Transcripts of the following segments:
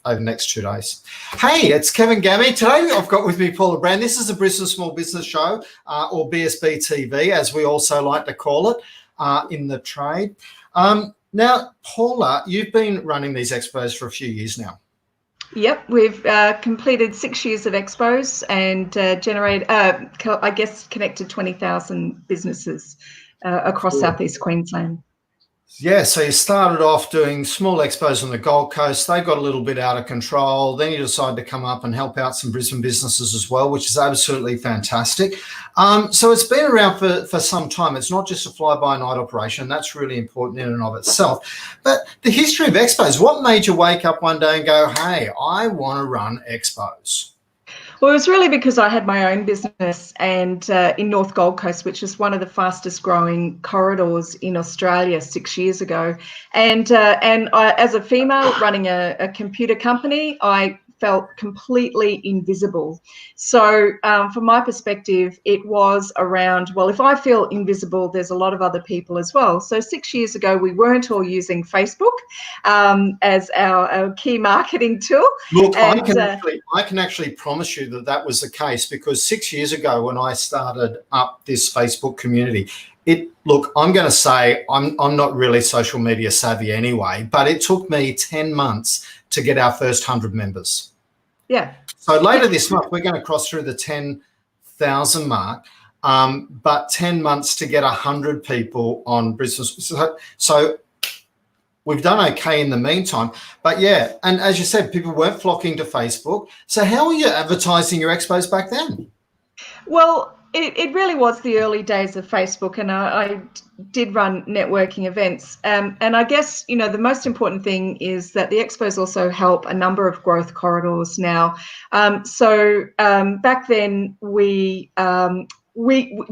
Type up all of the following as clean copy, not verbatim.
over the next 2 days. Hey, it's Kevin Gammy. Today I've got with me Paula Brand. This is the Brisbane Small Business Show, or BSB TV, as we also like to call it in the trade. Now, Paula, you've been running these expos for a few years now. Yep, we've completed 6 years of expos and connected 20,000 businesses across Southeast Queensland. Yeah, so you started off doing small expos on the Gold Coast. They got a little bit out of control. Then you decided to come up and help out some Brisbane businesses as well, which is absolutely fantastic. So it's been around for some time. It's not just a fly-by-night operation. That's really important in and of itself. But the history of expos, what made you wake up one day and go, hey, I want to run expos? Well, it was really because I had my own business and in North Gold Coast, which is one of the fastest growing corridors in Australia 6 years ago. And I, as a female running a computer company, I felt completely invisible. So from my perspective, it was around, well, if I feel invisible, there's a lot of other people as well. So 6 years ago, we weren't all using Facebook as our key marketing tool. Look, and, I can actually promise you that that was the case, because 6 years ago when I started up this Facebook community, look, I'm going to say I'm not really social media savvy anyway, but it took me 10 months to get our first 100 members. Yeah. So later this month, we're going to cross through the 10,000 mark, but 10 months to get 100 people on business. So we've done okay in the meantime. But yeah, and as you said, people weren't flocking to Facebook. So how were you advertising your expos back then? Well, it really was the early days of Facebook, and I did run networking events. And I guess, you know, the most important thing is that the expos also help a number of growth corridors now. So back then we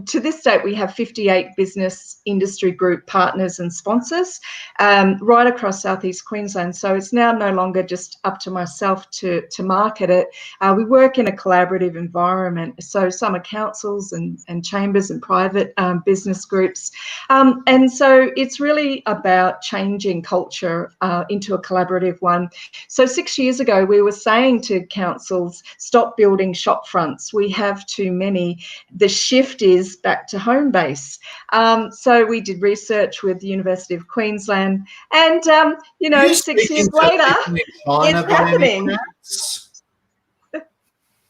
to this date, we have 58 business industry group partners and sponsors right across Southeast Queensland. So it's now no longer just up to myself to market it. We work in a collaborative environment. So some are councils and chambers and private business groups. And so it's really about changing culture into a collaborative one. So 6 years ago, we were saying to councils, stop building shop fronts. We have too many. The shift is back to home base. So we did research with the University of Queensland, and you know, 6 years later, it's happening.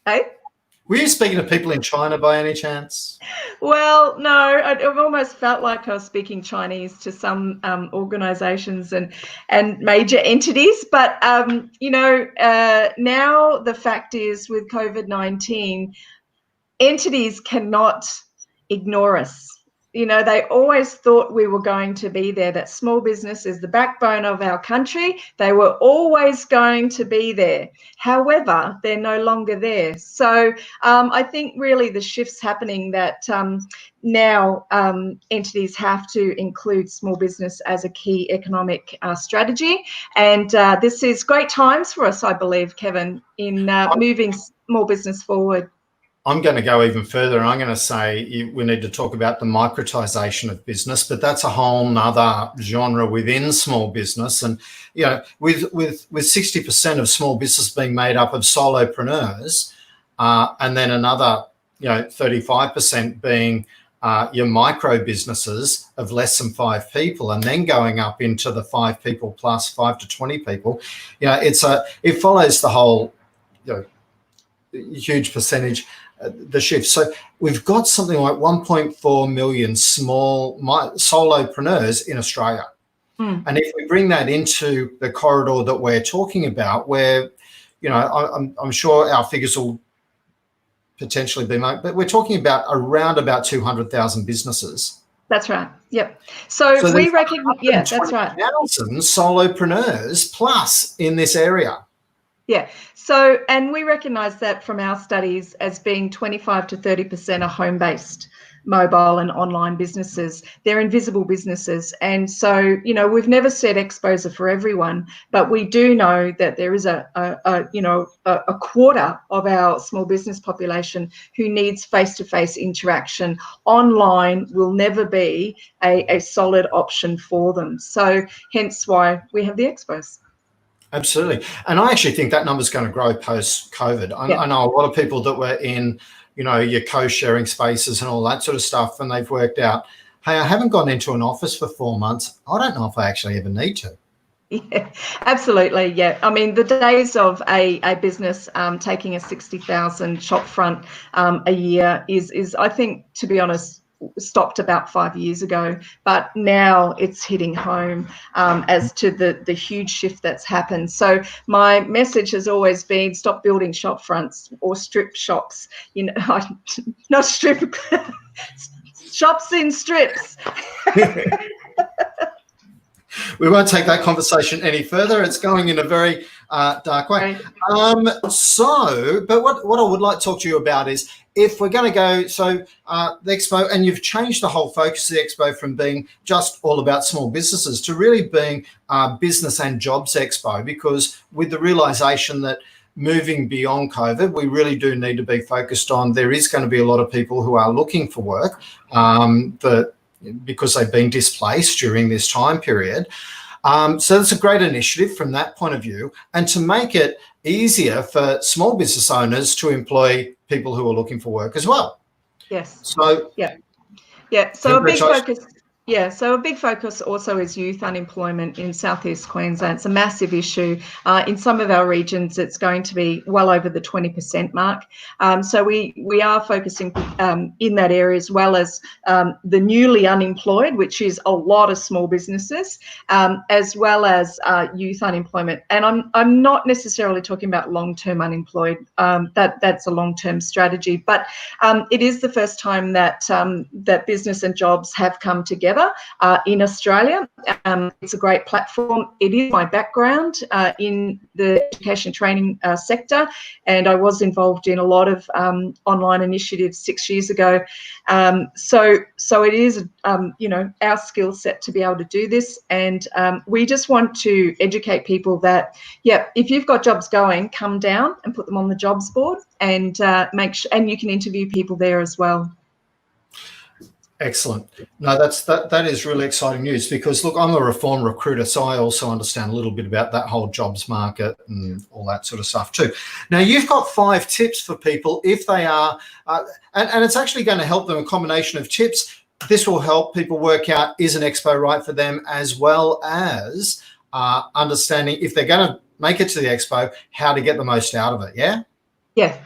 Hey? Were you speaking to people in China by any chance? Well, no, I've almost felt like I was speaking Chinese to some organisations and major entities. But, you know, now the fact is with COVID-19, entities cannot ignore us. You know, they always thought we were going to be there, that small business is the backbone of our country. They were always going to be there. However, they're no longer there. So I think really the shift's happening that now entities have to include small business as a key economic strategy. And this is great times for us, I believe, Kevin, in moving small business forward. I'm going to go even further, and I'm going to say we need to talk about the microtisation of business, but that's a whole nother genre within small business. And, you know, with 60% of small business being made up of solopreneurs, and then another, you know, 35% being your micro businesses of less than 5 people, and then going up into the 5 people plus 5 to 20 people, you know, it follows the whole, you know, huge percentage, the shift. So we've got something like 1.4 million small solopreneurs in Australia. And if we bring that into the corridor that we're talking about, where, you know, I'm sure our figures will potentially be made, but we're talking about around about 200,000 businesses. That's right. Yep. So we recognize, yeah, that's right. 1,000 solopreneurs plus in this area. Yeah. So, and we recognise that from our studies as being 25 to 30% are home-based mobile and online businesses. They're invisible businesses. And so, you know, we've never said expos are for everyone, but we do know that there is a quarter of our small business population who needs face-to-face interaction. Online will never be a solid option for them. So hence why we have the expos. Absolutely. And I actually think that number's going to grow post-COVID. Yeah. I know a lot of people that were in, your co-sharing spaces and all that sort of stuff, and they've worked out, hey, I haven't gone into an office for 4 months. I don't know if I actually ever need to. Yeah, absolutely. Yeah. I mean, the days of a business taking a 60,000 shop front a year is, I think, to be honest, stopped about 5 years ago, but now it's hitting home as to the huge shift that's happened. So my message has always been, stop building shop fronts or strip shops, not strip shops in strips. We won't take that conversation any further. It's going in a very dark way. But what I would like to talk to you about is, if we're going to go, the Expo, and you've changed the whole focus of the Expo from being just all about small businesses to really being business and jobs Expo, because with the realisation that moving beyond COVID, we really do need to be focused on, there is going to be a lot of people who are looking for work because they've been displaced during this time period. So it's a great initiative from that point of view, and to make it easier for small business owners to employ people who are looking for work as well. Yes. So yeah. So a big focus. Yeah, so a big focus also is youth unemployment in southeast Queensland. It's a massive issue. In some of our regions, it's going to be well over the 20% mark. So we are focusing in that area, as well as the newly unemployed, which is a lot of small businesses, as well as youth unemployment. And I'm not necessarily talking about long-term unemployed. That's a long-term strategy, but it is the first time that that business and jobs have come together in Australia. It's a great platform. It is my background in the education training sector, and I was involved in a lot of online initiatives 6 years ago. So it is, our skill set to be able to do this, and we just want to educate people that, if you've got jobs going, come down and put them on the jobs board, and and you can interview people there as well. Excellent. No, that is really exciting news, because look, I'm a reform recruiter, so I also understand a little bit about that whole jobs market and all that sort of stuff too. Now, you've got 5 tips for people if they are, and it's actually going to help them, a combination of tips. This will help people work out, is an Expo right for them, as well as understanding, if they're going to make it to the Expo, how to get the most out of it. Yeah? Yeah.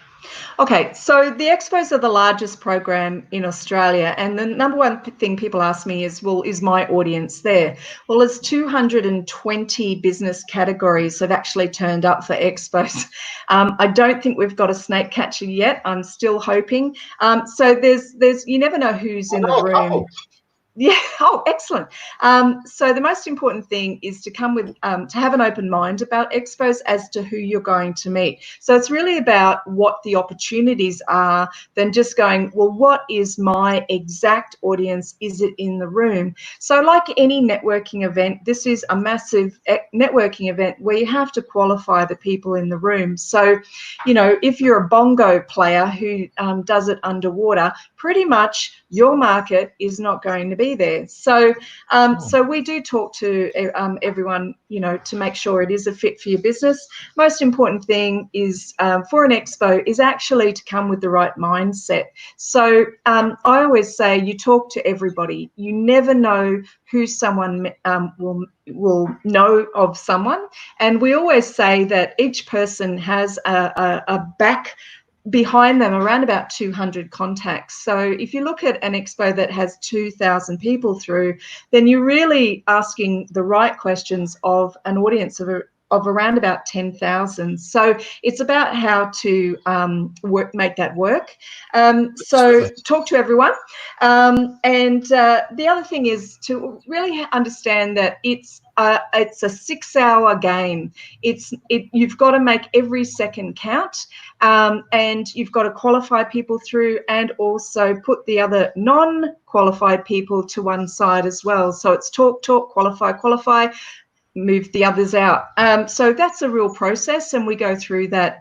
Okay, so the Expos are the largest program in Australia, and the number one thing people ask me is, well, is my audience there? Well, there's 220 business categories that have actually turned up for Expos. I don't think we've got a snake catcher yet. I'm still hoping. So there's you never know who's in the room. Yeah. Oh, excellent. So the most important thing is to come with, to have an open mind about Expos as to who you're going to meet. So it's really about what the opportunities are, than just going, well, what is my exact audience? Is it in the room? So like any networking event, this is a massive networking event where you have to qualify the people in the room. So, if you're a bongo player who does it underwater, pretty much your market is not going to be there. So so we do talk to everyone, to make sure it is a fit for your business. Most important thing is for an Expo is actually to come with the right mindset. So I always say, you talk to everybody. You never know who someone will know of someone, and we always say that each person has a back behind them around about 200 contacts. So if you look at an Expo that has 2,000 people through, then you're really asking the right questions of an audience of around about 10,000. So it's about how to make that work. So talk to everyone. And the other thing is to really understand that it's a 6-hour game. You've got to make every second count, and you've got to qualify people through, and also put the other non-qualified people to one side as well. So it's talk, qualify, move the others out. So that's a real process, and we go through that.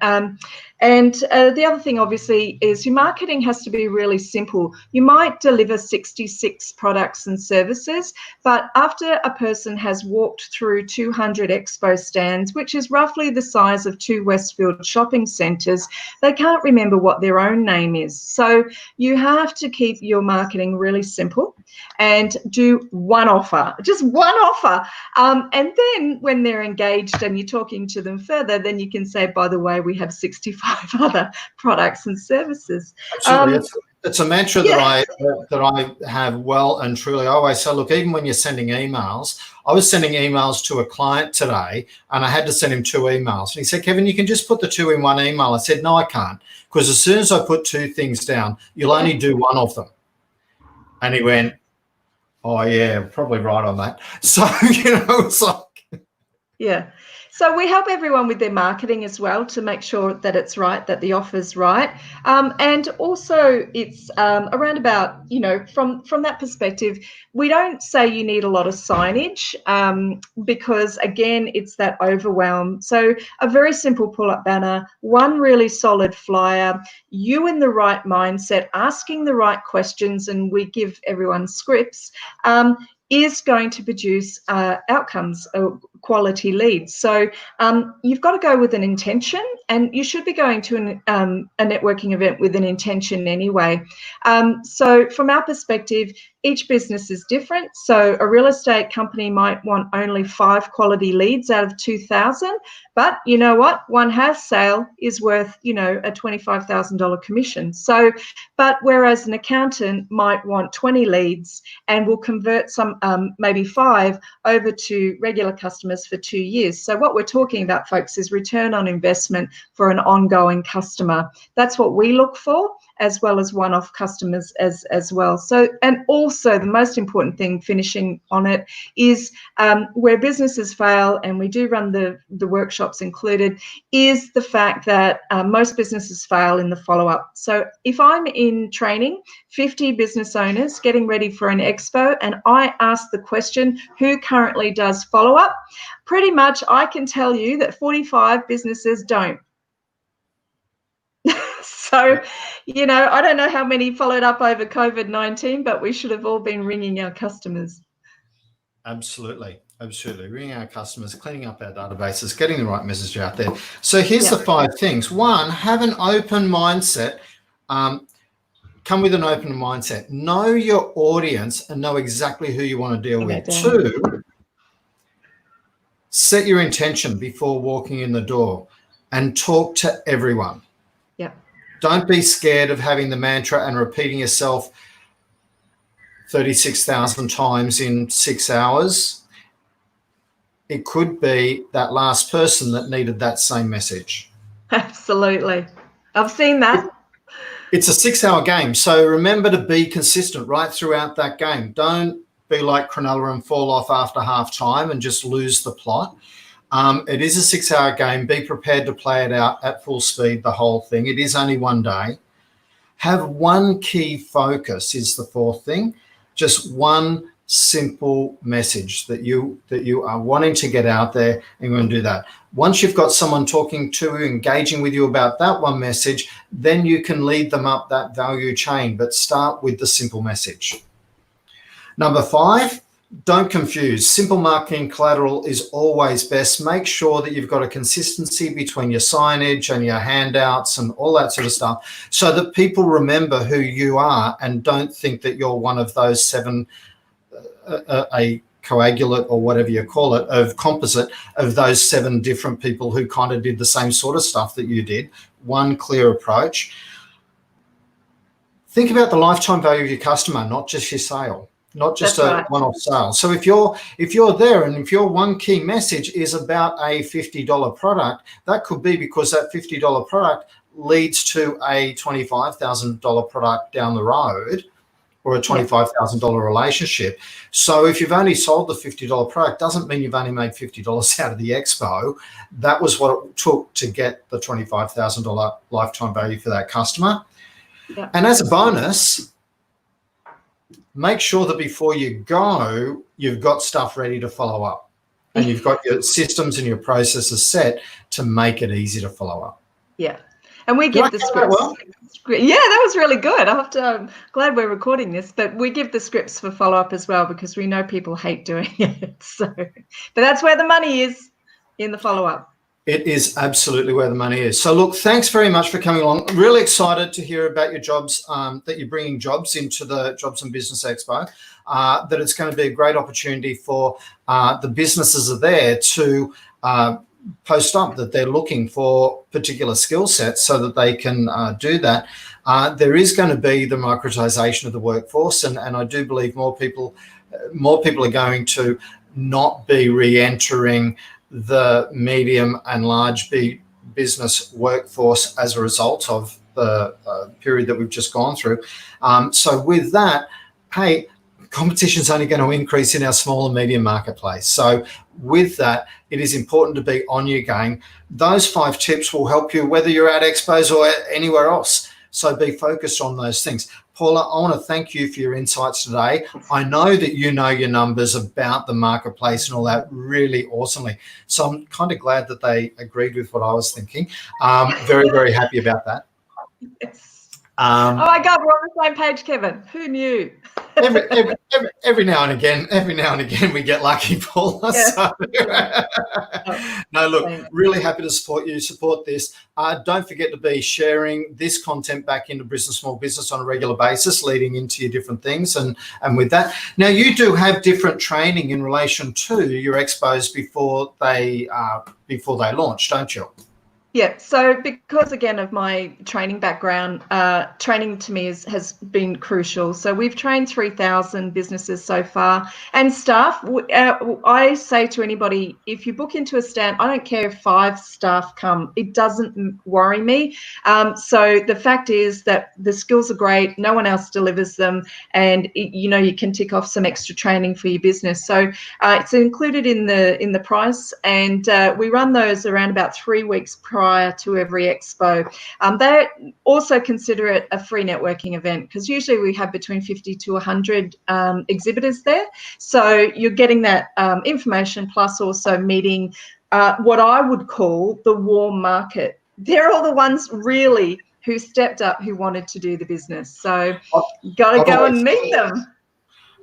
And the other thing, obviously, is your marketing has to be really simple. You might deliver 66 products and services, but after a person has walked through 200 expo stands, which is roughly the size of 2 Westfield shopping centres, they can't remember what their own name is. So you have to keep your marketing really simple and do one offer, just one offer. And then when they're engaged and you're talking to them further, then you can say, by the way, we have 65 other products and services. Absolutely. It's a mantra that I have well and truly. I always say, look, even when you're sending emails, I was sending emails to a client today and I had to send him 2 emails. And he said, Kevin, you can just put the 2 in one email. I said, no, I can't, because as soon as I put 2 things down, you'll only do one of them. And he went, oh, yeah, probably right on that. So, it's like. Yeah. So we help everyone with their marketing as well to make sure that it's right, that the offer's right. And also it's around about, from that perspective, we don't say you need a lot of signage because, again, it's that overwhelm. So a very simple pull-up banner, one really solid flyer, you in the right mindset, asking the right questions, and we give everyone scripts, is going to produce outcomes, quality leads. So you've got to go with an intention, and you should be going to a networking event with an intention anyway. So from our perspective, each business is different. So a real estate company might want only 5 quality leads out of 2,000, but you know what? One house sale is worth, a $25,000 commission. So, but whereas an accountant might want 20 leads and will convert some, maybe 5 over to regular customers for 2 years. So what we're talking about, folks, is return on investment for an ongoing customer. That's what we look for, as well as one-off customers as well. So, and also the most important thing, finishing on it, is where businesses fail, and we do run the workshops included, is the fact that most businesses fail in the follow-up. So if I'm in training 50 business owners getting ready for an expo and I ask the question, who currently does follow-up? Pretty much I can tell you that 45 businesses don't. So, I don't know how many followed up over COVID-19, but we should have all been ringing our customers. Absolutely. Ringing our customers, cleaning up our databases, getting the right message out there. So here's the 5 things. 1, have an open mindset. Come with an open mindset. Know your audience and know exactly who you want to deal with. 2, set your intention before walking in the door and talk to everyone. Yeah. Don't be scared of having the mantra and repeating yourself 36,000 times in 6 hours. It could be that last person that needed that same message. Absolutely. I've seen that. It's a 6-hour game. So remember to be consistent right throughout that game. Don't be like Cronulla and fall off after half time and just lose the plot. It is a 6-hour game. Be prepared to play it out at full speed, the whole thing. It is only one day. Have one key focus is the 4th thing. Just one simple message that you are wanting to get out there, and you're going to do that. Once you've got someone talking to you, engaging with you about that one message, then you can lead them up that value chain, but start with the simple message. Number 5, don't confuse. Simple marketing collateral is always best. Make sure that you've got a consistency between your signage and your handouts and all that sort of stuff, so that people remember who you are and don't think that you're one of those 7, a coagulate or whatever you call it, of composite of those 7 different people who kind of did the same sort of stuff that you did. One clear approach. Think about the lifetime value of your customer, not just your sale. Not just a one-off sale. So if you're there and if your one key message is about a $50 product, that could be because that $50 product leads to a $25,000 product down the road, or a $25,000 relationship. So if you've only sold the $50 product, doesn't mean you've only made $50 out of the expo. That was what it took to get the $25,000 lifetime value for that customer. Yeah. And as a bonus, make sure that before you go, you've got stuff ready to follow up, and you've got your systems and your processes set to make it easy to follow up. Yeah. And we give the Did I get that scripts. well? Yeah, that was really good. I'm glad we're recording this, but we give the scripts for follow-up as well because we know people hate doing it. But that's where the money is, in the follow-up. It is absolutely where the money is. So look, thanks very much for coming along. Really excited to hear about your jobs, that you're bringing jobs into the Jobs and Business Expo, that it's going to be a great opportunity for the businesses are there to post up that they're looking for particular skill sets so that they can do that. There is going to be the microtisation of the workforce, and I do believe more people are going to not be re-entering the medium and large business workforce as a result of the period that we've just gone through. So with that, hey, competition is only going to increase in our small and medium marketplace. So with that, it is important to be on your game. Those 5 tips will help you whether you're at expos or anywhere else. So be focused on those things. Paula, I want to thank you for your insights today. I know that you know your numbers about the marketplace and all that really awesomely. So I'm kind of glad that they agreed with what I was thinking. Very, very happy about that. Yes. Oh my God, we're on the same page, Kevin. Who knew? every now and again we get lucky, Paula. Yeah. So, no, look, Thanks. really happy to support this. Don't forget to be sharing this content back into Business Small Business on a regular basis, leading into your different things. And with that, now you do have different training in relation to your expos before they launch, don't you? Yeah, so because again of my training background, training to me has been crucial. So we've trained 3,000 businesses so far and staff. I say to anybody, if you book into a stand, I don't care if 5 staff come, it doesn't worry me. So the fact is that the skills are great, no one else delivers them, and you can tick off some extra training for your business. So it's included in the price, and we run those around about 3 weeks prior to every expo. They also consider it a free networking event because usually we have between 50 to 100 exhibitors there. So you're getting that information plus also meeting what I would call the warm market. They're all the ones really who stepped up, who wanted to do the business. So got to go and meet them.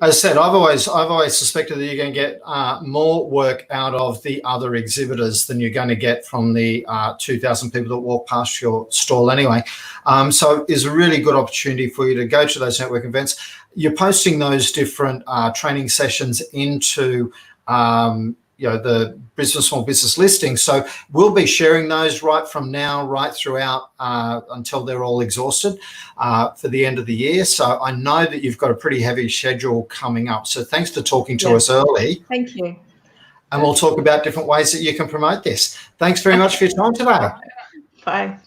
As I said, I've always suspected that you're going to get more work out of the other exhibitors than you're going to get from the 2,000 people that walk past your stall anyway. So it's a really good opportunity for you to go to those network events. You're posting those different training sessions into the Small Business listing. So we'll be sharing those right from now, right throughout until they're all exhausted for the end of the year. So I know that you've got a pretty heavy schedule coming up. So thanks for talking to us early. Thank you. And we'll talk about different ways that you can promote this. Thanks very much for your time today. Bye.